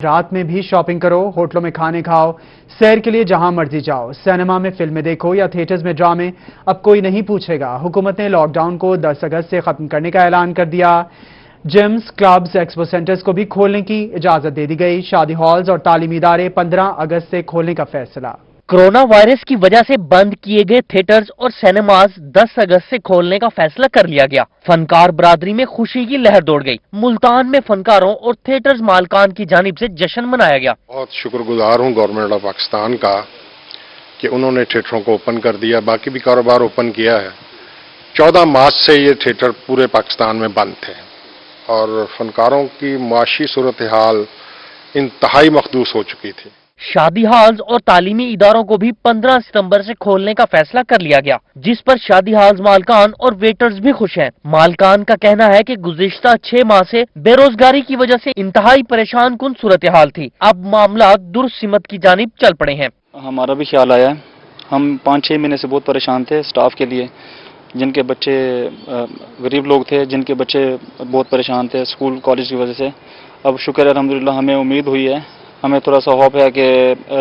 رات میں بھی شاپنگ کرو، ہوٹلوں میں کھانے کھاؤ، سیر کے لیے جہاں مرضی جاؤ، سینما میں فلمیں دیکھو یا تھیٹرز میں ڈرامے، اب کوئی نہیں پوچھے گا۔ حکومت نے لاک ڈاؤن کو 10 اگست سے ختم کرنے کا اعلان کر دیا۔ جمز، کلبز، ایکسپو سینٹرز کو بھی کھولنے کی اجازت دے دی گئی۔ شادی ہالز اور تعلیمی ادارے 15 اگست سے کھولنے کا فیصلہ۔ کورونا وائرس کی وجہ سے بند کیے گئے تھیٹرز اور سینماز 10 اگست سے کھولنے کا فیصلہ کر لیا گیا۔ فنکار برادری میں خوشی کی لہر دوڑ گئی۔ ملتان میں فنکاروں اور تھیٹرز مالکان کی جانب سے جشن منایا گیا۔ بہت شکر گزار ہوں گورنمنٹ آف پاکستان کا کہ انہوں نے تھیٹروں کو اوپن کر دیا، باقی بھی کاروبار اوپن کیا ہے۔ 14 مارچ سے یہ تھیٹر پورے پاکستان میں بند تھے اور فنکاروں کی معاشی صورتحال انتہائی مخدوش ہو چکی تھی۔ شادی ہالز اور تعلیمی اداروں کو بھی 15 ستمبر سے کھولنے کا فیصلہ کر لیا گیا، جس پر شادی ہالز مالکان اور ویٹرز بھی خوش ہیں۔ مالکان کا کہنا ہے کہ گزشتہ 6 ماہ سے بے روزگاری کی وجہ سے انتہائی پریشان کن صورتحال تھی، اب معاملات درست سمت کی جانب چل پڑے ہیں۔ ہمارا بھی خیال آیا ہے، ہم 5-6 مہینے سے بہت پریشان تھے سٹاف کے لیے، جن کے بچے غریب لوگ تھے، جن کے بچے بہت پریشان تھے اسکول کالج کی وجہ سے۔ اب شکر ہے الحمدللہ، ہمیں امید ہوئی ہے، ہمیں تھوڑا سا ہوپ ہے کہ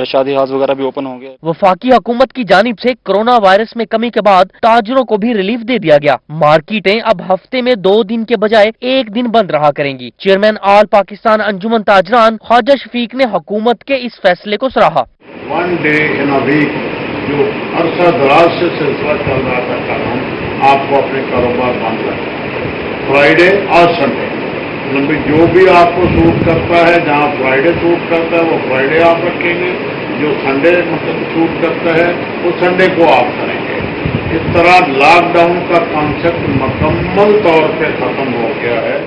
شادی ہاؤس وغیرہ بھی اوپن ہوں گے۔ وفاقی حکومت کی جانب سے کورونا وائرس میں کمی کے بعد تاجروں کو بھی ریلیف دے دیا گیا۔ مارکیٹیں اب ہفتے میں 2 دن کے بجائے 1 دن بند رہا کریں گی۔ چیئرمین آل پاکستان انجمن تاجران خواجہ شفیق نے حکومت کے اس فیصلے کو سراہا۔ 1 day in a week جو عرصہ دراز سے سلسلہ چل رہا تھا کام، آپ کو اپنے کاروبار بند کرنا، فرائیڈے اور سنڈے، جو بھی آپ کو سوٹ کرتا ہے، جہاں فرائیڈے سوٹ کرتا ہے وہ فرائیڈے آپ رکھیں گے، جو سنڈے سوٹ کرتا ہے وہ سنڈے کو آپ کریں گے۔ اس طرح لاک ڈاؤن کا کانسیپٹ مکمل طور پہ ختم ہو گیا ہے۔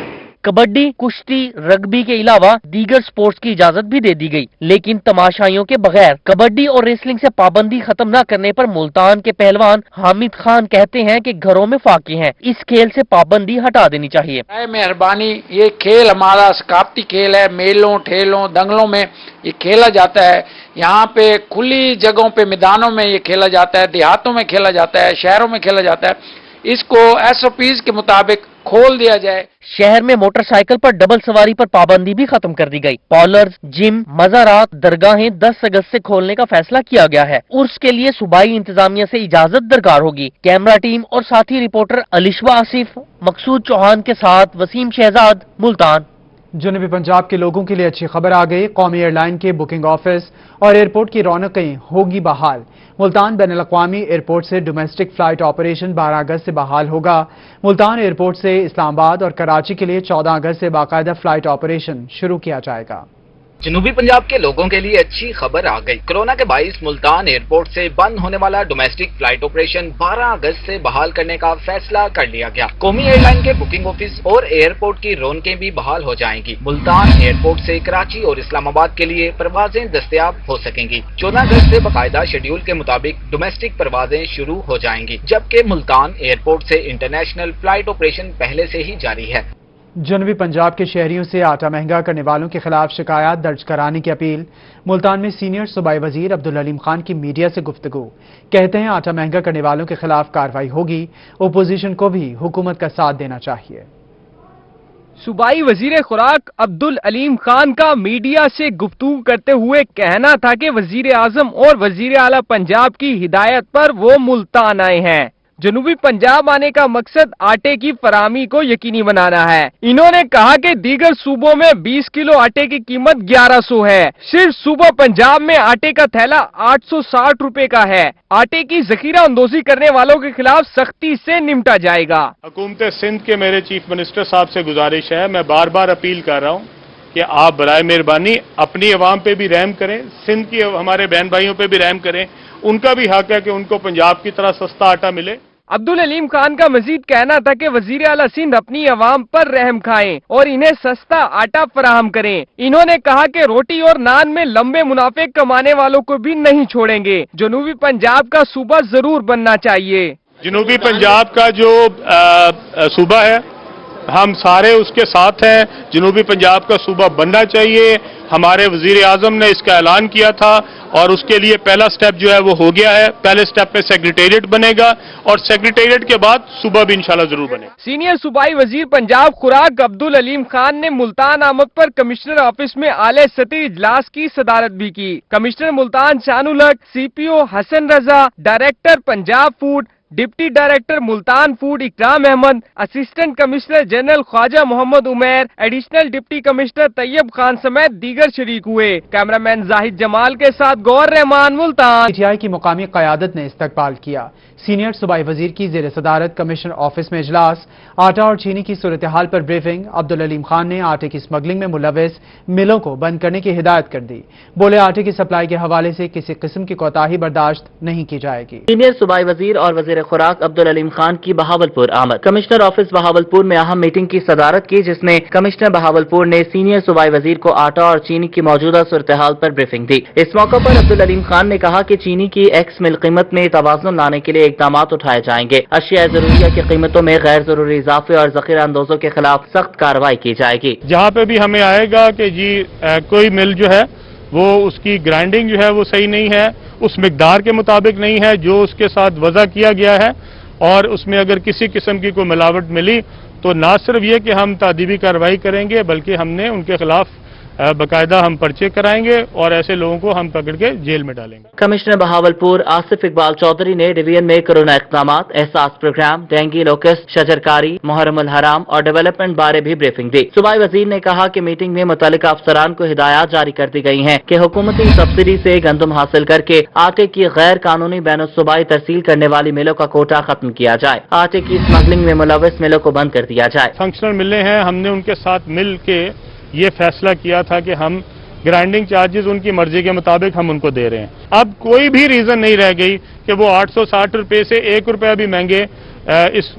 کبڈی، کشتی، رگبی کے علاوہ دیگر سپورٹس کی اجازت بھی دے دی گئی، لیکن تماشائیوں کے بغیر کبڈی اور ریسلنگ سے پابندی ختم نہ کرنے پر ملتان کے پہلوان حامد خان کہتے ہیں کہ گھروں میں فاقی ہیں، اس کھیل سے پابندی ہٹا دینی چاہیے۔ مہربانی، یہ کھیل ہمارا ثقافتی کھیل ہے، میلوں، ٹھیلوں، دنگلوں میں یہ کھیلا جاتا ہے، یہاں پہ کھلی جگہوں پہ میدانوں میں یہ کھیلا جاتا ہے، دیہاتوں میں کھیلا جاتا ہے، شہروں میں کھیلا جاتا ہے، اس کو SOPs کے مطابق کھول دیا جائے۔ شہر میں موٹر سائیکل پر ڈبل سواری پر پابندی بھی ختم کر دی گئی۔ پارلرز، جم، مزارات، درگاہیں 10 اگست سے کھولنے کا فیصلہ کیا گیا ہے۔ عرس کے لیے صوبائی انتظامیہ سے اجازت درکار ہوگی۔ کیمرہ ٹیم اور ساتھی رپورٹر علیشوا آصف، مقصود چوہان کے ساتھ وسیم شہزاد، ملتان۔ جنوبی پنجاب کے لوگوں کے لیے اچھی خبر آ گئی۔ قومی ایئر لائن کے بکنگ آفس اور ایئرپورٹ کی رونقیں ہوگی بحال۔ ملتان بین الاقوامی ایئرپورٹ سے ڈومیسٹک فلائٹ آپریشن 12 اگست سے بحال ہوگا۔ ملتان ایئرپورٹ سے اسلام آباد اور کراچی کے لیے 14 اگست سے باقاعدہ فلائٹ آپریشن شروع کیا جائے گا۔ جنوبی پنجاب کے لوگوں کے لیے اچھی خبر آ گئی۔ کورونا کے باعث ملتان ایئرپورٹ سے بند ہونے والا ڈومیسٹک فلائٹ آپریشن 12 اگست سے بحال کرنے کا فیصلہ کر لیا گیا۔ قومی ایئر لائن کے بکنگ آفس اور ایئرپورٹ کی رونقیں بھی بحال ہو جائیں گی۔ ملتان ایئرپورٹ سے کراچی اور اسلام آباد کے لیے پروازیں دستیاب ہو سکیں گی۔ 14 اگست سے باقاعدہ شیڈول کے مطابق ڈومیسٹک پروازیں شروع ہو جائیں گی، جبکہ ملتان ایئرپورٹ سے انٹرنیشنل فلائٹ آپریشن پہلے سے ہی جاری ہے۔ جنوبی پنجاب کے شہریوں سے آٹا مہنگا کرنے والوں کے خلاف شکایات درج کرانے کی اپیل۔ ملتان میں سینئر صوبائی وزیر عبدالعلیم خان کی میڈیا سے گفتگو، کہتے ہیں آٹا مہنگا کرنے والوں کے خلاف کارروائی ہوگی، اپوزیشن کو بھی حکومت کا ساتھ دینا چاہیے۔ صوبائی وزیر خوراک عبدالعلیم خان کا میڈیا سے گفتگو کرتے ہوئے کہنا تھا کہ وزیر اعظم اور وزیر اعلیٰ پنجاب کی ہدایت پر وہ ملتان آئے ہیں۔ جنوبی پنجاب آنے کا مقصد آٹے کی فراہمی کو یقینی بنانا ہے۔ انہوں نے کہا کہ دیگر صوبوں میں 20 کلو آٹے کی قیمت 1100 ہے، صرف صوبہ پنجاب میں آٹے کا تھیلا 860 روپے کا ہے۔ آٹے کی ذخیرہ اندوزی کرنے والوں کے خلاف سختی سے نمٹا جائے گا۔ حکومت سندھ کے میرے چیف منسٹر صاحب سے گزارش ہے، میں بار بار اپیل کر رہا ہوں کہ آپ برائے مہربانی اپنی عوام پہ بھی رحم کریں، سندھ کی ہمارے بہن بھائیوں پہ بھی رحم کریں، ان کا بھی حق ہے کہ ان کو پنجاب کی طرح سستا آٹا ملے۔ عبدالعلیم خان کا مزید کہنا تھا کہ وزیر اعلیٰ سندھ اپنی عوام پر رحم کھائیں اور انہیں سستا آٹا فراہم کریں۔ انہوں نے کہا کہ روٹی اور نان میں لمبے منافع کمانے والوں کو بھی نہیں چھوڑیں گے۔ جنوبی پنجاب کا صوبہ ضرور بننا چاہیے۔ جنوبی پنجاب کا جو صوبہ ہے، हम सारे उसके साथ हैं। जनूबी पंजाब का सूबा बनना चाहिए। हमारे वजीर आजम ने इसका ऐलान किया था और उसके लिए पहला स्टेप जो है वो हो गया है। पहले स्टेप पे सेक्रेटेरिएट बनेगा और सेक्रेटेरिएट के बाद सूबा भी इंशाल्लाह जरूर बनेगा। सीनियर सूबाई वजीर पंजाब खुराक अब्दुल अलीम खान ने मुल्तान आमद पर कमिश्नर ऑफिस में आले सतही इजलास की सदारत भी की। Commissioner Multan Shanul Haq, CPO Hasan Raza, director Punjab food, deputy director Multan food Ikram Ahmad, assistant commissioner general Khawaja Mohammad Umair, additional deputy commissioner Tayyab Khan समेत दीगर शरीक हुए। कैमरामैन जाहिद जमाल के साथ गौर रहमान, मुल्तान। PTI की मुकामी क़यादत ने इस्तकबाल किया। सीनियर सूबाई वजीर की ज़ेर सदारत कमिश्नर ऑफिस में इजलास। आटा और चीनी की सूरत हाल पर ब्रीफिंग। अब्दुल अलीम खान ने आटे की स्मगलिंग में मुलविस मिलों को बंद करने की हिदायत कर दी। बोले आटे की सप्लाई के हवाले से किसी किस्म की कोताही बर्दाश्त नहीं की जाएगी। सीनियर सूबाई वजीर और वजीर खुराक अब्दुल अलीम खान की बहावलपुर आमद। कमिश्नर ऑफिस बहावलपुर में अहम मीटिंग की सदारत की, जिसमें कमिश्नर बहावलपुर ने सीनियर सूबाई वजीर को आटा और चीनी की मौजूदा सूरत हाल पर ब्रीफिंग दी। इस मौके पर अब्दुल अलीम खान ने कहा कि चीनी की एक्स मिल कीमत में तवाज़ुन लाने के लिए इकदाम उठाए जाएंगे। अशिया जरूरिया की कीमतों में गैर जरूरी इजाफे और जखीरा अंदोजों के खिलाफ सख्त कार्रवाई की जाएगी। जहाँ पे भी हमें आएगा कि जी कोई मिल जो है वो उसकी ग्राइंडिंग जो है वो सही नहीं है, उस मिकदार के मुताबिक नहीं है जो उसके साथ वज़ा किया गया है, और उसमें अगर किसी किस्म की कोई मिलावट मिली तो ना सिर्फ ये कि हम तादीबी कार्रवाई करेंगे, बल्कि हमने उनके खिलाफ बाकायदा हम पर्चे कराएंगे और ऐसे लोगों को हम पकड़ के जेल में डालेंगे। कमिश्नर बहावलपुर आसिफ इकबाल चौधरी ने डिवीजन में कोरोना इक़दाम, एहसास प्रोग्राम, डेंगू, लोकस्ट, शजरकारी, मुहर्रम हराम और डेवलपमेंट बारे भी ब्रीफिंग दी। सूबाई वजीर ने कहा कि मीटिंग में मुतल्लिका अफसरान को हिदायत जारी कर दी गई हैं कि हुकूमती सब्सिडी से गंदम हासिल करके आटे की गैर कानूनी बैन सूबाई तरसील करने वाली मिलों का कोटा खत्म किया जाए। आटे की स्मगलिंग में मुलविस मिलों को बंद कर दिया जाए। फंक्शनल मिलें हैं, हमने उनके साथ मिल के ये फैसला किया था कि हम ग्राइंडिंग चार्जेस उनकी मर्जी के मुताबिक हम उनको दे रहे हैं। अब कोई भी रीजन नहीं रह गई कि वो 860 रुपए से 1 रुपया भी महंगे इस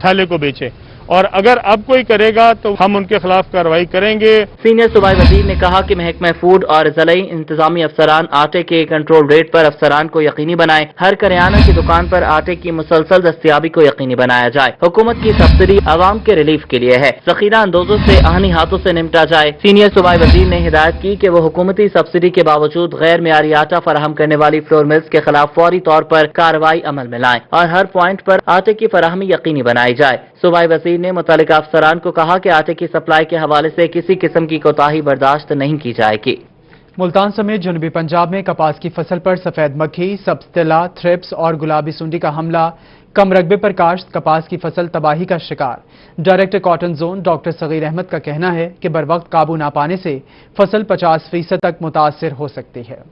थैले को बेचे, और अगर अब कोई करेगा तो हम उनके खिलाफ कार्रवाई करेंगे। सीनियर सूबाई वजीर ने कहा कि महकमा फूड और ज़िलाई इंतजामी अफसरान आटे के कंट्रोल रेट पर अफसरान को यकीनी बनाएं। हर करियाना की दुकान पर आटे की मुसलसल दस्तियाबी को यकीनी बनाया जाए। हुकूमत की सब्सिडी आवाम के रिलीफ के लिए है, जखीरा अंदोजों से आहनी हाथों से निपटा जाए। सीनियर सूबाई वजीर ने हिदायत की कि वो हुकूमती सब्सिडी के बावजूद गैर मेयारी आटा फराहम करने वाली फ्लोर मिल्स के खिलाफ फौरी तौर पर कार्रवाई अमल में लाएं और हर पॉइंट पर आटे की फराहमी यकीनी बनाई जाए। सूबाई वजीर ने मुतल्लिका अफसरान को कहा कि आटे की सप्लाई के हवाले से किसी किस्म की कोताही बर्दाश्त नहीं की जाएगी। मुल्तान समेत जनूबी पंजाब में कपास की फसल पर सफेद मक्खी, सब्ज़तिला, थ्रिप्स और गुलाबी सुंडी का हमला। कम रकबे पर काश्त कपास की फसल तबाही का शिकार। Director cotton zone doctor Saghir Ahmed का कहना है कि बरवक्त काबू ना पाने से फसल 50% तक मुतासर हो सकती है।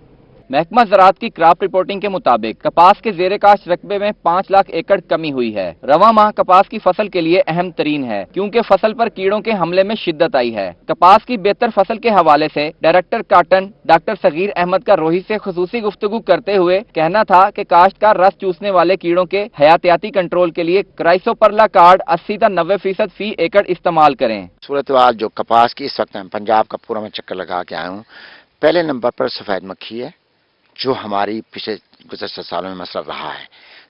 महकमा ज़राअत की क्रॉप रिपोर्टिंग के मुताबिक कपास के ज़ेरे काश्त रकबे में 5 लाख एकड़ कमी हुई है। रवां माह कपास की फसल के लिए अहम तरीन है क्योंकि फसल पर कीड़ों के हमले में शिद्दत आई है। कपास की बेहतर फसल के हवाले से director cotton doctor Saghir Ahmed का रोही से खुसूसी गुफ्तगू करते हुए कहना था कि काश्तकार रस चूसने वाले कीड़ों के हयातियाती कंट्रोल के लिए क्राइसोपरला कार्ड 80 से 90% फी एकड़ इस्तेमाल करें। सूरत जो कपास की इस वक्त मैं पंजाब का पूरा मैं चक्कर लगा के आया हूँ। पहले नंबर पर सफेद मक्खी है जो हमारी पिछले गुज़श्ता सालों में मसला रहा है।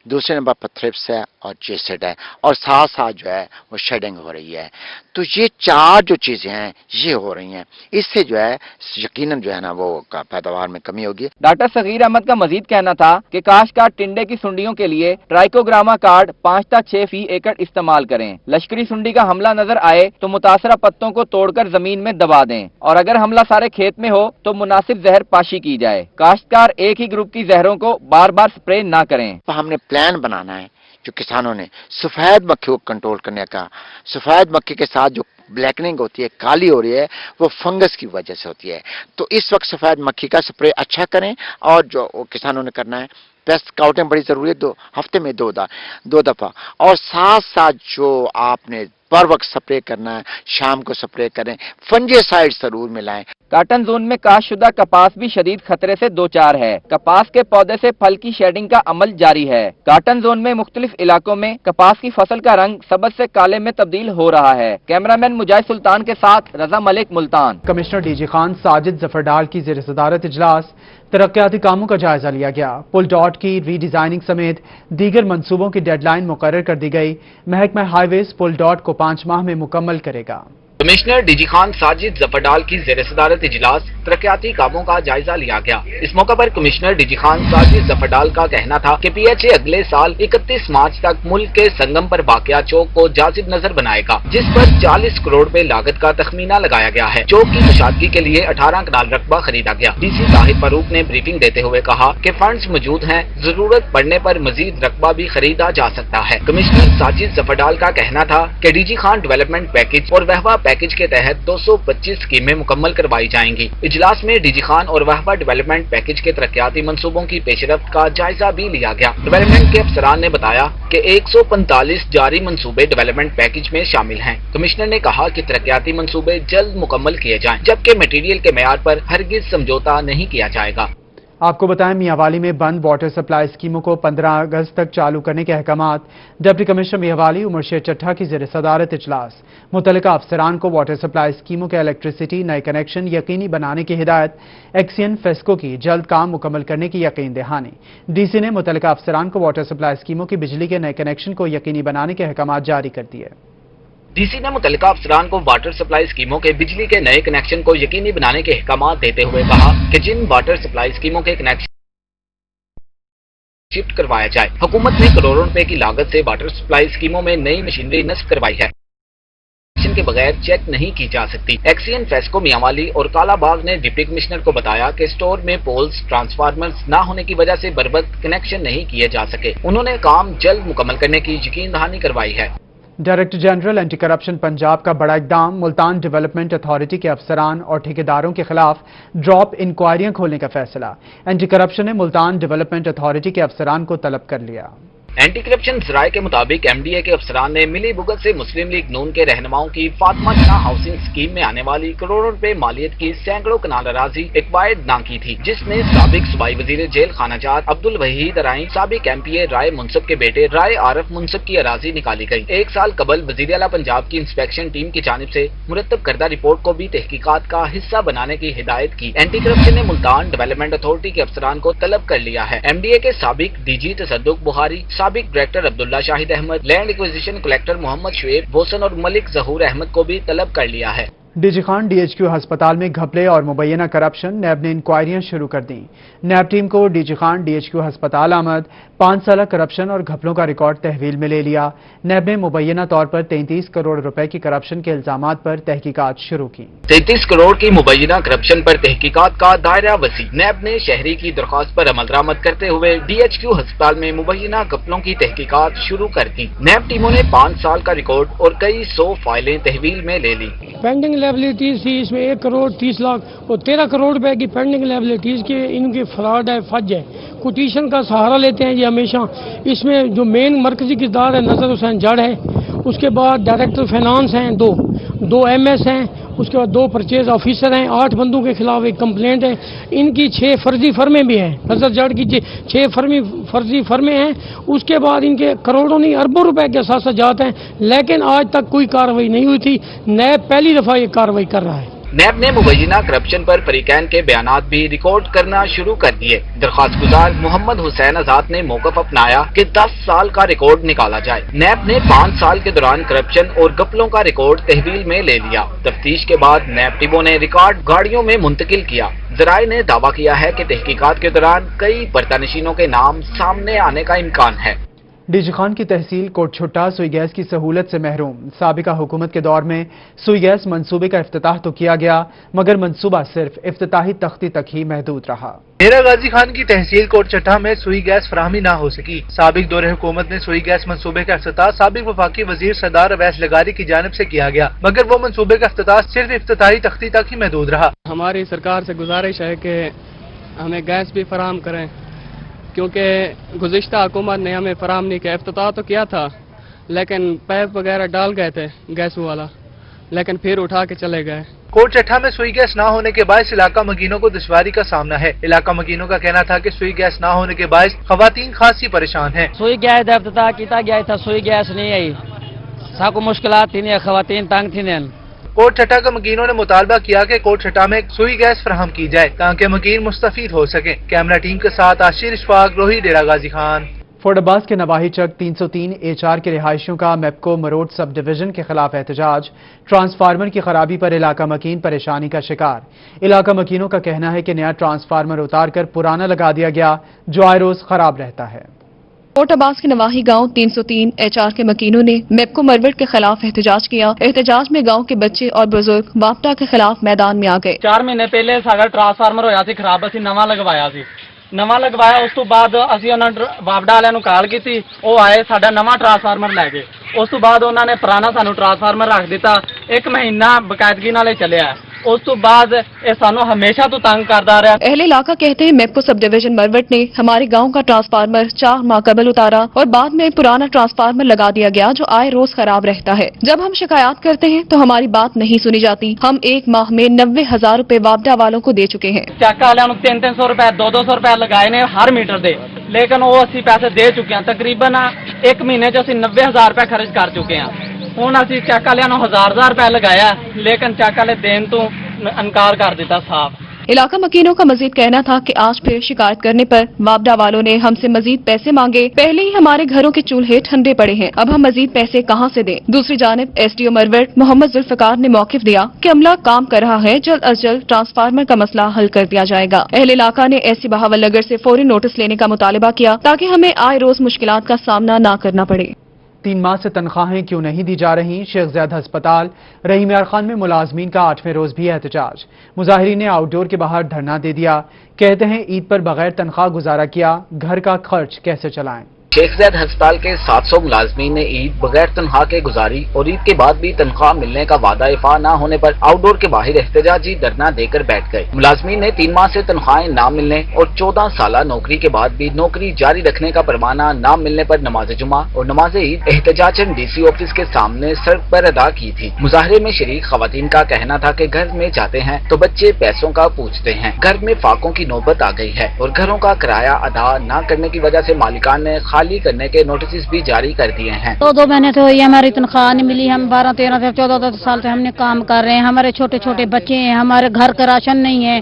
दूसरे नंबर पर थ्रिप्स है और जेसिड है, और साथ साथ जो है वो शेडिंग हो रही है। तो ये 4 जो चीजें हैं ये हो रही हैं, इससे जो है यकीनन जो है ना वो पैदावार में कमी होगी। डॉक्टर सगीर अहमद का मजीद कहना था कि काश्तकार टिंडे की सुंडियों के लिए ट्राइकोग्रामा कार्ड 5 से 6 फी एकड़ इस्तेमाल करें। लश्करी सुंडी का हमला नजर आए तो मुतासरा पत्तों को तोड़कर जमीन में दबा दें, और अगर हमला सारे खेत में हो तो मुनासिब जहर पाशी की जाए। काश्तकार एक ही ग्रुप की जहरों को बार बार स्प्रे न करें। तो हमने प्लान बनाना है जो किसानों ने सफेद मक्खी को कंट्रोल करने का। सफेद मक्खी के साथ जो ब्लैकनिंग होती है, काली हो रही है, वो फंगस की वजह से होती है। तो इस वक्त सफेद मक्खी का स्प्रे अच्छा करें, और जो किसानों ने करना है पेस्ट काउटिंग बड़ी जरूरी है, 2 हफ्ते में 2 दफा, और साथ साथ जो आपने पर वक्त स्प्रे करना है शाम को स्प्रे करें। फंजीसाइड जरूर मिलाएं। कॉटन जोन में काश्तशुदा कपास भी शदीद खतरे से 2-4 है। कपास के पौधे से फल की शेडिंग का अमल जारी है। कॉटन जोन में मुख्तलिफ इलाकों में कपास की फसल का रंग सबज से काले में तब्दील हो रहा है। कैमरामैन मुजाहिद सुल्तान के साथ रजा मलिक, मुल्तान। कमिश्नर डीजी खान साजिद जफरडार की ज़ेर सदारत इजलास। तरक्याती कामों का जायजा लिया गया। पुल डॉट की रीडिजाइनिंग समेत दीगर मंसूबों की डेडलाइन मुकर्रर कर दी गई। महकमा हाईवेज पुल डॉट को 5 माह में मुकम्मल करेगा। कमिश्नर डीजी खान साजिद जफरडाल की जेर सदारत इजलास तरक्याती कामों का जायजा लिया गया। इस मौके पर कमिश्नर डीजी खान साजिद जफरडाल का कहना था कि PHA अगले साल 31 मार्च तक मुल्क के संगम पर वाक़िया चौक को जाजिब नजर बनाएगा, जिस पर 40 करोड़ रुपए लागत का तखमीना लगाया गया है। चौक की कुशादगी के लिए 18 कनाल रकबा खरीदा गया। DC ताहिर फारूक ने ब्रीफिंग देते हुए कहा कि फंड्स मौजूद हैं, जरूरत पड़ने पर मजीद रकबा भी खरीदा जा सकता है। कमिश्नर साजिद जफरडाल का कहना था कि डीजी खान डेवलपमेंट पैकेज और वहवा पैकेज के तहत 225 स्कीमें मुकम्मल करवाई जाएंगी। इजलास में डीजी खान और वहवा डेवलपमेंट पैकेज के तरक्याती मंसूबों की पेशरफ्त का जायजा भी लिया गया। डेवलपमेंट के अफसरान ने बताया कि 145 जारी मंसूबे डेवलपमेंट पैकेज में शामिल हैं। कमिश्नर ने कहा कि तरक्याती मंसूबे जल्द मुकम्मल किए जाएं, जबकि मटीरियल के मेयार पर हरगिज समझौता नहीं किया जाएगा। आपको बताएं, मियांवाली में बंद वाटर सप्लाई स्कीमों को 15 अगस्त तक चालू करने के अहकामात। डिप्टी कमिश्नर मियांवाली उमर शेर चट्ठा की जेर सदारत इजलास। मुतल्लिका अफसरान को वाटर सप्लाई स्कीमों के इलेक्ट्रिसिटी नए कनेक्शन यकीनी बनाने की हिदायत। एक्सियन फेस्को की जल्द काम मुकम्मल करने की यकीन दहानी। DC ने मुतल्लिका अफसरान को वाटर सप्लाई स्कीमों की बिजली के नए कनेक्शन को यकीनी बनाने के अहकामात जारी कर दिए। DC ने मुतल्लिका अफसरान को वाटर सप्लाई स्कीमों के बिजली के नए कनेक्शन को यकीनी बनाने के अहकामात देते हुए कहा कि जिन वाटर सप्लाई स्कीमों के कनेक्शन शिफ्ट करवाया जाए। हुकूमत ने करोड़ों रुपए की लागत से वाटर सप्लाई स्कीमों में नई मशीनरी नस्ब करवाई है, कनेक्शन के बगैर चेक नहीं की जा सकती। एक्सियन फेस्को मियांवाली और कालाबाग ने डिप्टी कमिश्नर को बताया कि स्टोर में पोल्स ट्रांसफार्मर्स न होने की वजह से बरवक्त कनेक्शन नहीं किए जा सके। उन्होंने काम जल्द मुकम्मल करने की यकीन दहानी करवाई है। Director general anti corruption Punjab का बड़ा इकदाम। मुल्तान डेवलपमेंट अथॉरिटी के अफसरान और ठेकेदारों के खिलाफ ड्रॉप इंक्वायरियां खोलने का फैसला। एंटी करप्शन ने मुल्तान डेवलपमेंट अथॉरिटी के अफसरान को तलब कर लिया। एंटी करप्शन जराये के मुताबिक MDA के अफसरान ने मिली भुगत से मुस्लिम लीग नून के रहनुमाओं की फातिमा जना हाउसिंग स्कीम में आने वाली करोड़ों रुपए मालियत की सैकड़ों कनाल अराजी एक्वायर्ड ना की थी, जिसने साबिक सूबाई वजीर जेल खानाजात अब्दुल वहीद अराई, साबिक MPA राय मुनसब के बेटे राय आरफ मुनसब की अराजी निकाली गई। 1 साल कबल वजीर आला पंजाब की इंस्पेक्शन टीम की जानिब से मुरतब करदा रिपोर्ट को भी तहकीकात का हिस्सा बनाने की हिदायत की। एंटी करप्शन ने मुल्तान डेवलपमेंट अथॉरिटी के अफसरान को तलब कर लिया है। MDA के साबिक DG तसद्दुक बुखारी, साबिक director Abdullah Shahid Ahmed, land acquisition collector Mohammad Shoaib Bosan और मलिक जहूर अहमद को भी तलब कर लिया है। डीजी खान DHQ अस्पताल में घपले और मुबैना करप्शन। नैब ने इंक्वायरियां शुरू कर दी। नैब टीम को डीजी खान DHQ अस्पताल आमद। 5 साल करप्शन और घपलों का रिकॉर्ड तहवील में ले लिया। नैब ने मुबैना तौर पर 33 करोड़ रुपए की करप्शन के इल्जामात पर तहकीकात शुरू की। 33 करोड़ की मुबैना करप्शन पर तहकीकात का दायरा वसी। नैब ने शहरी की दरख्वास्त पर अमल दरामद करते हुए DHQ अस्पताल में मुबैना घपलों की तहकीकात शुरू कर दी। नैब टीमों ने 5 साल का रिकॉर्ड और कई 100 फाइलें तहवील में ले ली। पेंडिंग लायबिलिटीज थी, इसमें 1 करोड़ 30 लाख और 13 करोड़ रुपए की पेंडिंग लायबिलिटीज के इनके फ्रॉड है, फज है। कोटेशन का सहारा लेते हैं ये हमेशा। इसमें जो मेन मरकजी किरदार है नजर हुसैन जड़ है, उसके बाद डायरेक्टर फाइनेंस हैं, दो MS हैं, उसके बाद 2 परचेज ऑफिसर हैं, 8 बंदों के खिलाफ एक कंप्लेंट है। इनकी 6 फर्जी फर्में भी हैं। नजर जड़ की 6 फर्जी फर्में हैं। उसके बाद इनके करोड़ों नहीं अरबों रुपए के असासा जाते हैं, लेकिन आज तक कोई कार्रवाई नहीं हुई थी। नैब पहली दफा ये कार्रवाई कर रहा है। नैब ने मुबैना करप्शन पर फरीकैन के बयानात भी रिकॉर्ड करना शुरू कर दिए। दरख्वास्त गुजार मोहम्मद हुसैन आजाद ने मौकफ अपनाया कि 10 साल का रिकॉर्ड निकाला जाए। नैब ने 5 साल के दौरान करप्शन और घपलों का रिकॉर्ड तहवील में ले लिया। तफ्तीश के बाद नैब टीमों ने रिकॉर्ड गाड़ियों में मुंतकिल किया। जराये ने दावा किया है कि तहकीकात के दौरान कई बर्तानशीनों के नाम सामने आने का इम्कान है। डीजी खान की तहसील कोटछुट्टा सुई गैस की सहूलत से महरूम। साबिका हुकूमत के दौर में सुई गैस मंसूबे का इफ्तिताह तो किया गया, मगर मंसूबा सिर्फ इफ्तिताही तख्ती तक ही महदूद रहा। डेरा गाजी खान की तहसील कोटछुट्टा में सुई गैस फराहमी न हो सकी। साबिक दौरे हुकूमत ने सुई गैस मंसूबे का इफ्तिताह साबिक वफाकी वजीर सरदार अवैस लगारी की जानिब से किया गया, मगर वो मंसूबे का इफ्तिताह सिर्फ इफ्तिताही तख्ती तक ही महदूद रहा। हमारी सरकार से गुजारिश है कि हमें गैस भी फराहम करें, क्योंकि गुज़िश्ता हुकूमत ने हमें फराहम नहीं किया। इफ्तिताह तो किया था, लेकिन पैप वगैरह डाल गए थे गैस वाला, लेकिन फिर उठा के चले गए। कोटछुट्टा में सुई गैस ना होने के बायस इलाका मकीनों को दुश्वारी का सामना है। इलाका मकीनों का कहना था कि सुई गैस ना होने के बायस खवातीन खासी परेशान हैं। सुई गैस का इफ्तिताह किया गया था, सुई गैस नहीं आई, साको मुश्किलात थी, खवातीन तंग थी। कोटछुट्टा के मकीनों ने मुतालबा किया कि कोटछुट्टा में सुई गैस फराहम की जाए ताकि मकीन मुस्तफीद हो सके। कैमरा टीम के साथ आशिर इशफाक, रोही, डेरा गाजी खान। फोर्ट अब्बास के नवाही चक 303 HR के रिहायशियों का मेपको मरोड सब डिवीजन के खिलाफ एहतजाज। ट्रांसफार्मर की खराबी पर इलाका मकीन परेशानी का शिकार। इलाका मकीनों का कहना है कि नया ट्रांसफार्मर उतारकर पुराना लगा दिया गया, जो आए रोज खराब रहता है। फोर्ट अब्बास के नवाही गांव 303 HR के मकीनों ने मेपको मरवट के खिलाफ एहतजाज किया। एहतजाज में गांव के बच्चे और बुजुर्ग वापडा के खिलाफ मैदान में आ गए। 4 महीने पहले साडा ट्रांसफार्मर होया सी खराब, असीं नवा लगवाया सी। नवा लगवाया उस तो बाद असीं उन्हां वापडा वालियां नूं कॉल कीती, ਉਹ ਆਏ ਸਾਡਾ ਨਵਾਂ ਟਰਾਂਸਫਾਰਮਰ ਲੈ ਗਏ। ਉਸ ਤੋਂ ਬਾਅਦ ਉਹਨਾਂ ਨੇ ਪੁਰਾਣਾ ਸਾਨੂੰ ਟਰਾਂਸਫਾਰਮਰ ਰੱਖ ਦਿੱਤਾ। 1 ਮਹੀਨਾ ਬਕਾਇਦਗੀ ਨਾਲ ਚੱਲਿਆ। उस तो बाद ये सानू हमेशा तो तंग करता रहा। अहले इलाका कहते हैं मेपको सब डिवीजन मरवट ने हमारे गांव का ट्रांसफार्मर 4 माह कबल उतारा और बाद में पुराना ट्रांसफार्मर लगा दिया गया, जो आए रोज खराब रहता है। जब हम शिकायत करते हैं तो हमारी बात नहीं सुनी जाती। हम 1 माह में 90,000 रुपए वापडा वालों को दे चुके हैं। चेक वाले 300 रुपए 200 रुपए लगाए ने हर मीटर दे, लेकिन वो 80 पैसे दे चुके हैं। तकरीबन 1 महीने च असीं 90,000 रुपए खर्च कर चुके हैं। ਹੁਣ ਅਸੀਂ ਚੈੱਕ ਵਾਲਿਆਂ ਨੂੰ 1000 रुपए लगाया, लेकिन चेक वाले देन तो इनकार कर दिता साफ। इलाका मकीनों का मजीद कहना था कि आज फिर शिकायत करने पर वापडा वालों ने हमसे मजीद पैसे मांगे। पहले ही हमारे घरों के चूल्हे ठंडे पड़े हैं, अब हम मजीद पैसे कहां से दें। दूसरी जानिब SDO मरवट मोहम्मद जुल्फकार ने मौकिफ दिया कि अमला काम कर रहा है, जल्द अज जल्द ट्रांसफार्मर का मसला हल कर दिया जाएगा। अहले इलाका ने SC बहावल नगर से फौरी नोटिस लेने का मुतालबा किया ताकि हमें आए रोज मुश्किलात का सामना न करना पड़े। 3 माह से तनख्वाहें क्यों नहीं दी जा रही? शेख ज़ैद हस्पताल रहीम यार खान में मुलाजमीन का 8वें रोज भी एहतजाज। मुजाहिरीन ने आउटडोर के बाहर धरना दे दिया। कहते हैं ईद पर बगैर तनख्वाह गुजारा किया, घर का खर्च कैसे चलाएं। शेख ज़ैद हस्पताल के 700 मुलाजमीन ने ईद बगैर तनख्वाह के गुजारी और ईद के बाद भी तनख्वाह मिलने का वादा इफा न होने पर आउटडोर के बाहर एहतजाजी धरना देकर बैठ गए। मुलाजमीन ने 3 माह से तनख्वाहें न मिलने और 14 साल नौकरी के बाद भी नौकरी जारी रखने का परवाना न मिलने पर नमाज जुमा और नमाज ईद एहतजाजन DC ऑफिस के सामने सड़क पर अदा की थी। मुजाहरे में शरीक खवातीन का कहना था कि घर में जाते हैं तो बच्चे पैसों का पूछते हैं। घर में फाकों की नौबत आ गई है और घरों का किराया अदा न करने की वजह से मालिकान ने खाली करने के नोटिस भी जारी कर दिए हैं। 2 महीने से हुई हमारी तनख्वाह नहीं मिली। हम 12, 13, 14 साल से हमने काम कर रहे हैं। हमारे छोटे छोटे बच्चे हैं, हमारे घर का राशन नहीं है,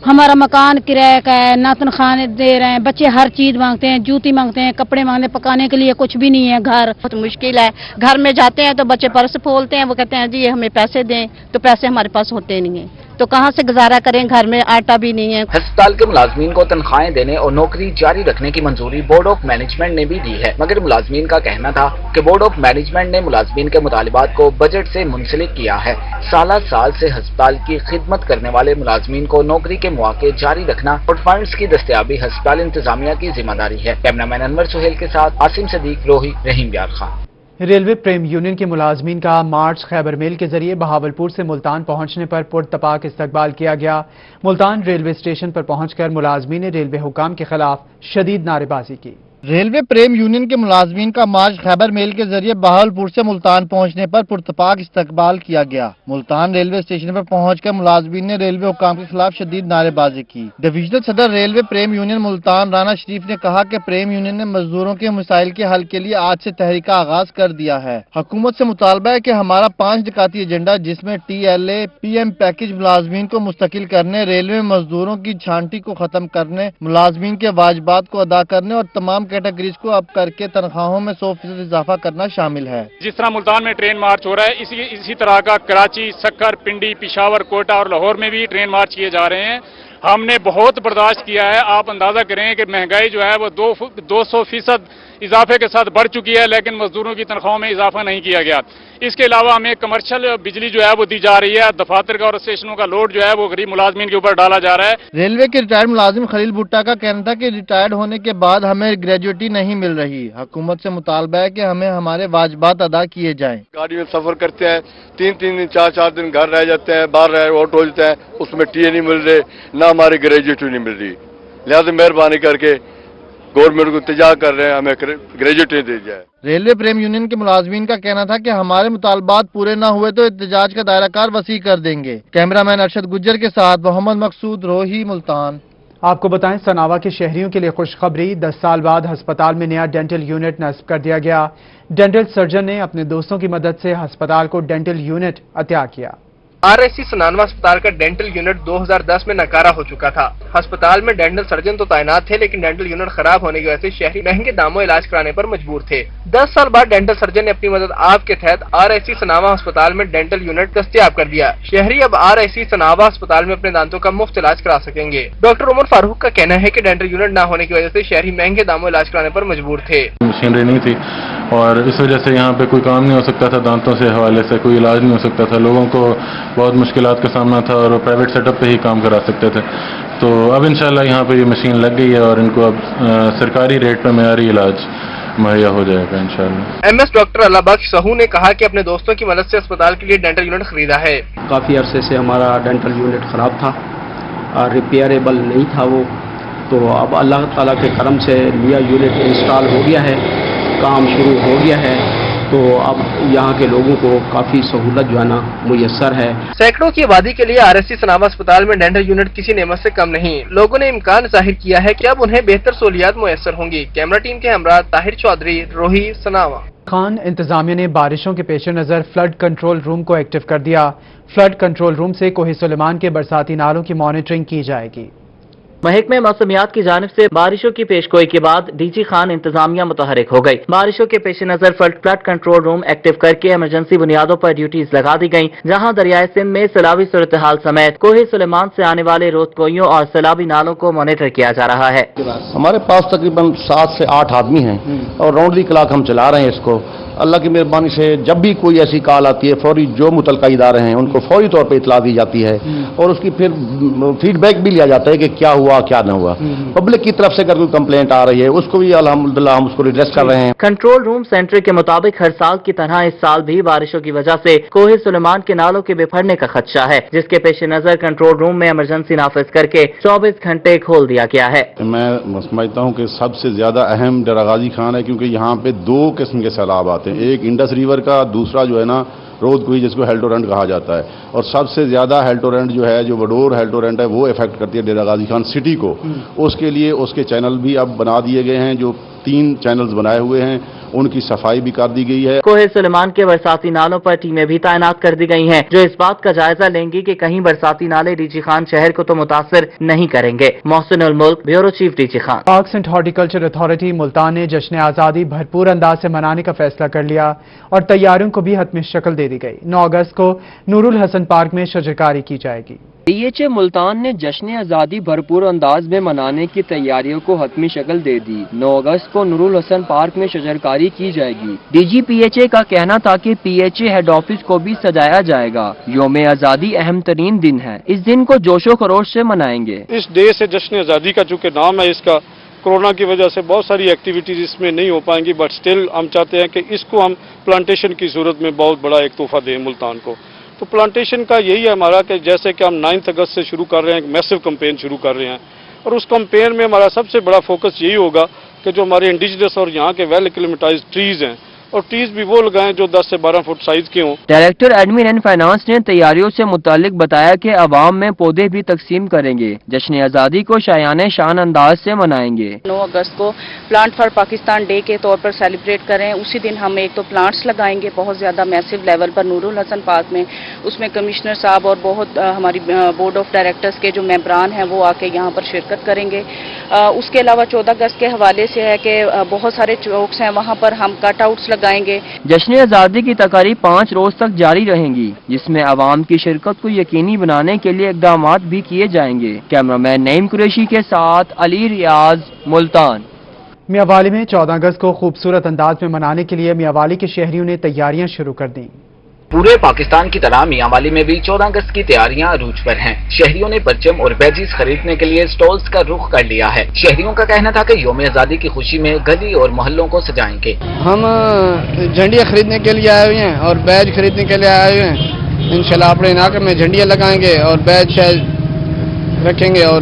हमारा मकान किराए का है, ना तनख्वाह दे रहे हैं। बच्चे हर चीज मांगते हैं, जूती मांगते हैं, कपड़े मांगते हैं, पकाने के लिए कुछ भी नहीं है। घर बहुत मुश्किल है। घर में जाते हैं तो बच्चे पर्स खोलते हैं, वो कहते हैं जी हमें पैसे दें, तो पैसे हमारे पास होते नहीं है, तो कहाँ से गुजारा करें, घर में आटा भी नहीं है। अस्पताल के मुलाजमीन को तनख्वाहें देने और नौकरी जारी रखने की मंजूरी बोर्ड ऑफ मैनेजमेंट ने भी दी है, मगर मुलाजमीन का कहना था कि बोर्ड ऑफ मैनेजमेंट ने मुलाजमीन के मुतालिबात को बजट से मुंसलिक किया है। साल से अस्पताल की खिदमत करने वाले मुलाजमीन को नौकरी के मौके जारी रखना और फंड्स की दस्तयाबी अस्पताल इंतजामिया की जिम्मेदारी है। कैमरामैन अनवर सुहेल के साथ आसिम सदीक, रोही, रहीम यार खान। रेलवे प्रेम यूनियन के मुलाजमीन का मार्च खैबर मेल के जरिए बहावलपुर से मुल्तान पहुंचने पर पुरतपाक इस्तकबाल किया गया। मुल्तान रेलवे स्टेशन पर पहुंचकर मुलाजमीन ने रेलवे हुकाम के खिलाफ शदीद नारेबाजी की। रेलवे प्रेम यूनियन के मुलाजमीन का मार्च खैबर मेल के जरिए बहावलपुर से मुल्तान पहुंचने पर पुरतपाक इस्तकबाल किया गया। मुल्तान रेलवे स्टेशन पर पहुंचकर मुलाजमीन ने रेलवे हुकाम के खिलाफ शदीद नारेबाजी की। डिविजनल सदर रेलवे प्रेम यूनियन मुल्तान राना शरीफ ने कहा कि प्रेम यूनियन ने मजदूरों के मसाइल के हल के लिए आज से तहरीक का आगाज कर दिया है। हुकूमत से मुतालबा है कि हमारा 5 निकाती एजेंडा, जिसमें TLA PM पैकेज मुलाजमीन को मुस्तकिल करने, रेलवे में मजदूरों की छांटी को खत्म करने, मुलाजमीन के वाजिबात को अदा करने और तमाम कैटेगरीज को अब करके तनख्वाहों में 100% इजाफा करना शामिल है। जिस तरह मुल्तान में ट्रेन मार्च हो रहा है, इसी तरह का कराची, सक्कर, पिंडी, पिशावर, कोटा और लाहौर में भी ट्रेन मार्च किए जा रहे हैं। हमने बहुत बर्दाश्त किया है। आप अंदाजा करें कि महंगाई जो है वो 200% इजाफे के साथ बढ़ चुकी है, लेकिन मजदूरों की तनख्वाहों में इजाफा नहीं किया गया। इसके अलावा हमें कमर्शियल बिजली जो है वो दी जा रही है। दफातर का और स्टेशनों का लोड जो है वो गरीब मुलाजमीन के ऊपर डाला जा रहा है। रेलवे के रिटायर्ड मुलाजिम खलील भुट्टा का कहना था कि रिटायर्ड होने के बाद हमें ग्रेजुएटी नहीं मिल रही। हुकूमत से मुतालबा है कि हमें हमारे वाजिबात अदा किए जाएं। गाड़ी में सफर करते हैं, 3-3 दिन 4-4 दिन घर रह जाते हैं, बाहर आउट हो जाते हैं, उसमें TA नहीं मिल रहे, ना हमारी ग्रेजुएटी नहीं मिल रही। लिहाजा मेहरबानी करके गवर्नमेंट को इल्तिजा कर रहे हैं, हमें ग्रेजुएटी दी जाए। रेलवे प्रेम यूनियन के मुलाजमीन का कहना था कि हमारे मुतालबात पूरे न हुए तो एहतजाज का दायरा कार वसी कर देंगे। कैमरामैन अरशद गुज्जर के साथ मोहम्मद मकसूद, रोही, मुल्तान। आपको बताएं, सनावा के शहरियों के लिए खुशखबरी। 10 साल बाद अस्पताल में नया डेंटल यूनिट नस्ब कर दिया गया। डेंटल सर्जन ने अपने दोस्तों की मदद से अस्पताल को डेंटल यूनिट अता किया। RSC सनानवा अस्पताल का डेंटल यूनिट 2010 में नकारा हो चुका था। अस्पताल में डेंटल सर्जन तो तैनात थे, लेकिन डेंटल यूनिट खराब होने की वजह से शहरी महंगे दामों इलाज कराने पर मजबूर थे। 10 साल बाद डेंटल सर्जन ने अपनी मदद आप के तहत RSC सनावा अस्पताल में डेंटल यूनिट दस्तयाब कर दिया। शहरी अब RSC सनावा अस्पताल में अपने दांतों का मुफ्त इलाज करा सकेंगे। डॉक्टर उमर फारूक का कहना है कि डेंटल यूनिट न होने की वजह से शहरी महंगे दामों इलाज कराने पर मजबूर थे। मशीनरी नहीं थी और इस वजह से यहाँ पे कोई काम नहीं हो सकता था, दांतों से हवाले से कोई इलाज नहीं हो सकता था, लोगों को बहुत मुश्किलात का सामना था और प्राइवेट सेटअप पे ही काम करा सकते थे। तो अब इंशाल्लाह यहाँ पे ये मशीन लग गई है और इनको अब सरकारी रेट पर मेयारी इलाज मुहैया हो जाएगा इंशाल्लाह। MS डॉक्टर अल्लाहबख्श सहू ने कहा कि अपने दोस्तों की मदद से अस्पताल के लिए डेंटल यूनिट खरीदा है। काफ़ी अरसे से हमारा डेंटल यूनिट ख़राब था, रिपेयरेबल नहीं था वो, तो अब अल्लाह ताला के करम से नया यूनिट इंस्टॉल हो गया है, काम शुरू हो गया है, तो अब यहाँ के लोगों को काफ़ी सहूलत जो है ना मुयस्सर है। सैकड़ों की आबादी के लिए RSC सनावा अस्पताल में डेंटल यूनिट किसी नेमत से कम नहीं। लोगों ने इम्कान जाहिर किया है कि अब उन्हें बेहतर सहूलियात मुयस्सर होंगी। कैमरा टीम के हमरा ताहिर चौधरी, रोही, सनावा। खान इंतजामिया ने बारिशों के पेश नज़र फ्लड कंट्रोल रूम को एक्टिव कर दिया। फ्लड कंट्रोल रूम से कोहे सुलेमान के बरसाती नालों की मॉनिटरिंग की जाएगी। महकमे मौसमियात की जानिब से बारिशों की पेशगोई के बाद DG खान इंतजामिया मुतहरिक हो गई। बारिशों के पेश नज़र फ्लड कंट्रोल रूम एक्टिव करके इमरजेंसी बुनियादों पर ड्यूटीज लगा दी गई, जहां दरियाए सिंध में सैलाबी सूरत हाल समेत कोहे सुलेमान से आने वाले रोदकोइयों और सैलाबी नालों को मॉनिटर किया जा रहा है। हमारे पास तकरीबन 7 से 8 आदमी हैं और राउंड दी क्लॉक हम चला रहे हैं इसको। अल्लाह की मेहरबानी से जब भी कोई ऐसी कॉल आती है, फौरी जो मुतलका इदारे हैं उनको फौरी तौर पे इतला दी जाती है और उसकी फिर फीडबैक भी लिया जाता है कि क्या हुआ क्या न हुआ। पब्लिक की तरफ से अगर कोई कंप्लेंट आ रही है उसको भी अल्हम्दुलिल्लाह हम उसको रिड्रेस कर रहे हैं। कंट्रोल रूम सेंटर के मुताबिक हर साल की तरह इस साल भी बारिशों की वजह से कोहे सुलेमान के नालों के बिफरने का खदशा है, जिसके पेश नजर कंट्रोल रूम में इमरजेंसी नाफिज करके 24 घंटे खोल दिया गया है। मैं समझता हूँ कि सबसे ज्यादा अहम डरागाजी खान है, क्योंकि यहाँ पे 2 किस्म के सैलाब आते हैं, एक इंडस रिवर का, दूसरा जो है ना रोदकोई जिसको हेल्टोरेंट कहा जाता है। और सबसे ज्यादा हेल्टोरेंट जो है, जो वडोर हेल्टोरेंट है, वो इफेक्ट करती है डेरा गाजी खान सिटी को। उसके लिए उसके चैनल भी अब बना दिए गए हैं, जो 3 चैनल्स बनाए हुए हैं, उनकी सफाई भी कर दी गई है। कोहे सुलेमान के बरसाती नालों पर टीमें भी तैनात कर दी गई हैं, जो इस बात का जायजा लेंगी कि कहीं बरसाती नाले DG खान शहर को तो मुतासर नहीं करेंगे। मोहसिन उल मुल्क, bureau chief, DG Khan. Parks and horticulture authority Multan ने जश्न आज़ादी भरपूर अंदाज से मनाने का फैसला कर लिया और तैयारियों को भी हतमी शक्ल दे दी गई। 9 अगस्त को नूरुल हसन पार्क में शजरकारी की जाएगी। DHA मुल्तान ने जश्न आज़ादी भरपूर अंदाज में मनाने की तैयारियों को हतमी शक्ल दे दी। 9 अगस्त को नूरुल हसन पार्क में शजरकारी की जाएगी। DG PHA का कहना था कि PHA हेड ऑफिस को भी सजाया जाएगा। यौम आज़ादी अहम तरीन दिन है, इस दिन को जोशो खरोश से मनाएंगे। इस डे से जश्न आज़ादी का चूँकि नाम है इसका, कोरोना की वजह से बहुत सारी एक्टिविटीज इसमें नहीं हो पाएंगी, बट स्टिल हम चाहते हैं कि इसको हम प्लांटेशन की सूरत में बहुत बड़ा एक तोहफा दें मुल्तान को। तो प्लांटेशन का यही है हमारा कि जैसे कि हम 9 अगस्त से शुरू कर रहे हैं, एक मैसिव कैंपेन शुरू कर रहे हैं, और उस कैंपेन में हमारा सबसे बड़ा फोकस यही होगा कि जो हमारे इंडिजिनस और यहाँ के वेल एक्लिमेटाइज्ड ट्रीज हैं, और ट्रीज भी वो लगाएं जो 10 से 12 फुट साइज के हों। डायरेक्टर एडमिन एंड फाइनेंस ने तैयारियों से मुतालिक बताया कि अवाम में पौधे भी तकसीम करेंगे। जश्न आज़ादी को शायाने शान अंदाज से मनाएंगे। 9 अगस्त को प्लांट फॉर पाकिस्तान डे के तौर पर सेलिब्रेट करें। उसी दिन हम एक तो प्लांट्स लगाएंगे बहुत ज़्यादा मैसिव लेवल पर नूरुल हसन पार्क में। उसमें कमिश्नर साहब और बहुत हमारी बोर्ड ऑफ डायरेक्टर्स के जो मेंबरान हैं वो आके यहाँ पर शिरकत करेंगे। उसके अलावा 14 अगस्त के हवाले से है कि बहुत सारे चौक्स हैं, वहाँ पर हम कट आउट्स लगाएंगे। जश्न आज़ादी की तकारीब 5 रोज तक जारी रहेंगी, जिसमें आवाम की शिरकत को यकीनी बनाने के लिए इकदाम भी किए जाएंगे। कैमरामैन नईम कुरैशी के साथ अली रियाज, मुल्तान। मियांवाली में 14 अगस्त को खूबसूरत अंदाज में मनाने के लिए मियांवाली के शहरियों ने तैयारियां शुरू कर दी। पूरे पाकिस्तान की तरह मियांवाली में भी 14 अगस्त की तैयारियां अरूज पर हैं। शहरियों ने परचम और बैजिस खरीदने के लिए स्टॉल्स का रुख कर लिया है। शहरियों का कहना था कि यौम आज़ादी की खुशी में गली और मोहल्लों को सजाएंगे। हम झंडियाँ खरीदने के लिए आए हुए हैं और बैज खरीदने के लिए आए हुए हैं। इंशाल्लाह अपने इलाके में झंडियाँ लगाएंगे और बैज शायद रखेंगे और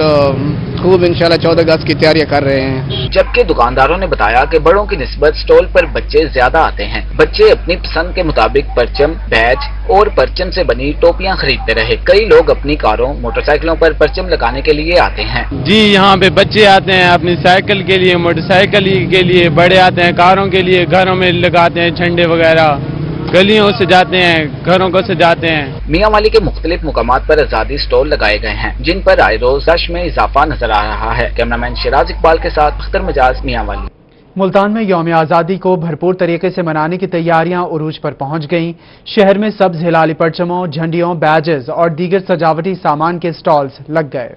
खूब इंशाल्लाह 14 अगस्त की तैयारियां कर रहे हैं। जबकि दुकानदारों ने बताया कि बड़ों की निस्बत स्टॉल पर बच्चे ज्यादा आते हैं। बच्चे अपनी पसंद के मुताबिक परचम, बैज और परचम से बनी टोपियां खरीदते रहे। कई लोग अपनी कारों, मोटरसाइकिलों पर परचम लगाने के लिए आते हैं। जी, यहाँ पे बच्चे आते हैं अपनी साइकिल के लिए, मोटरसाइकिल के लिए, बड़े आते हैं कारों के लिए, घरों में लगाते हैं झंडे वगैरह। गलियों से जाते हैं, घरों को से जाते हैं। मियां वाली के मुख्तलिफ मुकामात पर आजादी स्टॉल लगाए गए हैं, जिन पर आए रोज रश में इजाफा नजर आ रहा है। कैमरामैन शिराज इकबाल के साथ अख्तर मिजाज, मियां वाली। मुल्तान में यौम आज़ादी को भरपूर तरीके से मनाने की तैयारियां उरूज पर पहुंच गईं। शहर में सब्ज हिलाली परचमों, झंडियों, बैजेस और दीगर सजावटी सामान के स्टॉल्स लग गए।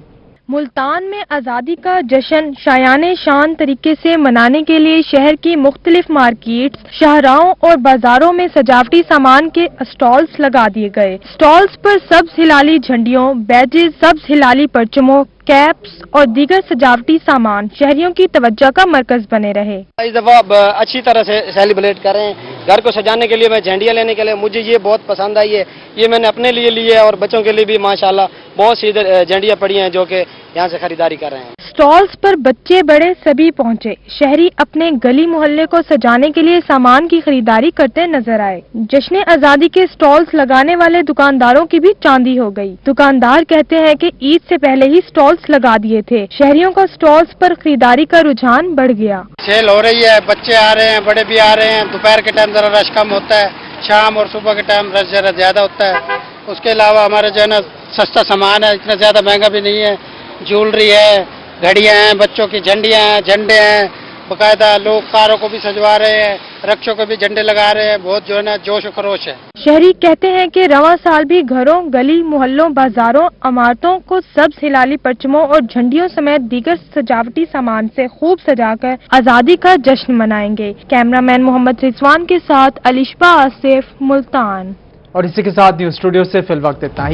मुल्तान में आज़ादी का जश्न शायाने शान तरीके से मनाने के लिए शहर की मुख्तलिफ मार्केट्स, शाहराहों और बाजारों में सजावटी सामान के स्टॉल्स लगा दिए गए। स्टॉल्स पर सब्ज हिलाली झंडियों, बैजेस, सब्ज हिलाली परचमों, कैप्स और दीगर सजावटी सामान शहरियों की तवज्जो का मरकज बने रहे। इस दफा अच्छी तरह से सेलिब्रेट करें। घर को सजाने के लिए मैं झंडियाँ लेने के लिए मुझे ये बहुत पसंद आई है। ये मैंने अपने लिए ली है और बच्चों के लिए भी माशाल्लाह बहुत सी झंडियाँ पड़ी हैं जो कि यहाँ से खरीदारी कर रहे हैं। स्टॉल्स पर बच्चे बड़े सभी पहुंचे। शहरी अपने गली मोहल्ले को सजाने के लिए सामान की खरीदारी करते नजर आए। जश्न आज़ादी के स्टॉल्स लगाने वाले दुकानदारों की भी चांदी हो गई। दुकानदार कहते हैं कि ईद से पहले ही स्टॉल्स लगा दिए थे। शहरियों का स्टॉल्स पर खरीदारी का रुझान बढ़ गया। सेल हो रही है, बच्चे आ रहे हैं, बड़े भी आ रहे हैं। दोपहर के टाइम जरा रश कम होता है, शाम और सुबह के टाइम रश जरा ज्यादा होता है। उसके अलावा हमारे जो है ना सस्ता सामान है, इतना ज्यादा महंगा भी नहीं है। ज्वेलरी है, घड़ियां हैं, बच्चों की झंडियां हैं, झंडे हैं, बाकायदा लोग कारों को भी सजवा रहे हैं, रक्षों को भी झंडे लगा रहे हैं। बहुत जो है ना जोश और खरोश है। शहरी कहते हैं कि रवां साल भी घरों, गली मोहल्लों, बाजारों, इमारतों को सब्ज हिलाली परचमों और झंडियों समेत दीगर सजावटी सामान से खूब सजाकर आज़ादी का जश्न मनाएंगे। कैमरामैन मोहम्मद रिजवान के साथ अलिशबा आसिफ, मुल्तान। और इसी के साथ न्यूज स्टूडियो से फिल वक्त इतना ही।